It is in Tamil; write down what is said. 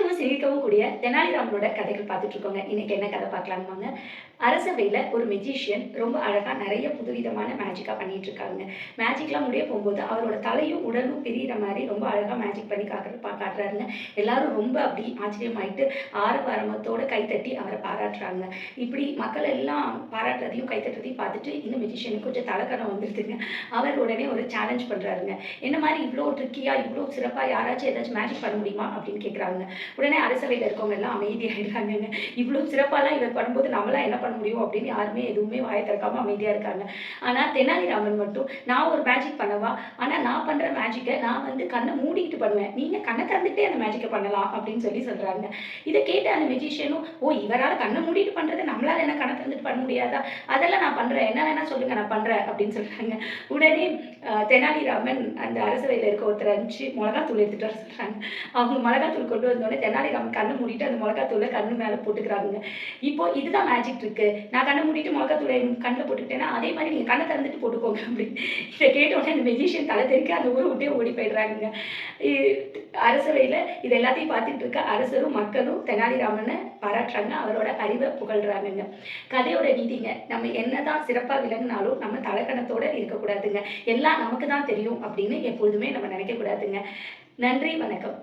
சிரிக்கவும் சிரிக்கவும் கூடிய தெனாலிராமனோட கதைகள் பார்த்துட்டு இருக்கோங்க. இன்னைக்கு என்ன கதை பார்க்கலான்னு வாங்க. அரசவையில ஒரு மெஜிஷியன் ரொம்ப அழகா நெறைய புதுவிதமான மேஜிக்கா பண்ணிட்டு இருக்காங்க. மேஜிக்லாம் முடிய போம்போது அவரோட தலையும், உடலும் பிரியிற மாரி ரொம்ப அழகா மேஜிக் பண்ணி காட்டுறாருங்க. எல்லாரும் ரொம்ப அப்படி ஆச்சரியமாயிட்டு ஆரவாரத்தோட கைத்தட்டி அவர பாராட்டுறாங்க. இப்படி மக்கள் எல்லாம் பாராட்டுறதையும், கைத்தட்டுறதையும் பார்த்துட்டு இந்த மெஜிஷியனுக்கு கொஞ்சம் தலக்கனம் வந்துருதுங்க. அவர் உடனே ஒரு சேலஞ்ச் பண்றாருங்க. என்ன மாரி இவ்ளோ ட்ரிக்கியா, இவ்ளோ சிறப்பா யாராச்சும் ஏதாச்சும் மேஜிக் பண்ண முடியுமா? அப்படின்னு கேட்குறாங்க. உடனே அரசவையில இருக்கவங்க எல்லாம் அமைதியாயிடுறாங்கங்க. இவ்ளோ சிறப்பாலாம் இவர் பண்ணும்போது நம்மலாம் என்ன பண்ண முடியும் அப்படின்னு யாருமே எதுவுமே வாய திறக்காம அமைதியா இருக்காங்க. ஆனா தெனாலிராமன் மட்டும் நான் ஒரு மேஜிக் பண்ணவா? ஆனா நான் பண்ற மேஜிக்க நான் வந்து கண்ண மூடிக்கிட்டு பண்ணுவேன். நீங்க கண்ண திறந்துக்கிட்டே அந்த மேஜிக்க பண்ணலாம் அப்படின்னு சொல்றாங்க. இத கேட்ட அந்த மெஜிஷியனும், ஓ! இவரால கண்ண மூடிட்டு பண்றத நம்மளால என்ன கண்ண திறந்துட்டு பண்ண முடியாதா? அதெல்லாம் நான் பண்றேன். என்ன வேணா சொல்லுங்க நான் பண்றேன் அப்படின்னு சொல்றாங்க. உடனே தெனாலிராமன் அந்த அரசவையில இருக்க ஒருத்தர அனுப்பிச்சு மொளகாத்தூள் எடுத்துட்டு வர சொல்றாங்க. அவங்க மிளகாத்தூள் கொண்டு வந்தோனே தெனாலிராமன் கண்ண மூடிட்டு அந்த மிளகாத்தூள கண்ணு மேல போட்டுக்கிறாங்க. இப்போ இதுதான் மேஜிக் ட்ரிக்கு. நான் கண்ண மூடிட்டு மிளகாத்தூள என் கண்ல போட்டுக்கிட்டேன்னா, அதே மாரி நீங்க கண்ண திறந்துட்டு போட்டுக்கோங்க அப்படின்னு. இத கேட்ட உடனே அந்த மெஜிஷியன் தல தெறிக்க அந்த ஊர விட்டே ஓடி போயிடுறாங்கங்க. இ அரசவையில இது எல்லாத்தையும் பார்த்துட்டு இருக்க அரசரும், மக்களும் தெனாலிராமன பாராட்டுறாங்க. அவரோட அறிவ புகழ்றாங்கங்க. கதையோட நீதிங்க. நம்ம என்னதான் சிறப்பா விளங்குனாலும், நம்ம தலக்கணத்தோட இருக்கக்கூடாதுங்க. எல்லாம் நமக்கு தான் தெரியும் அப்படின்னு எப்பொழுதுமே நம்ம நினைக்கக்கூடாதுங்க. நன்றி, வணக்கம்.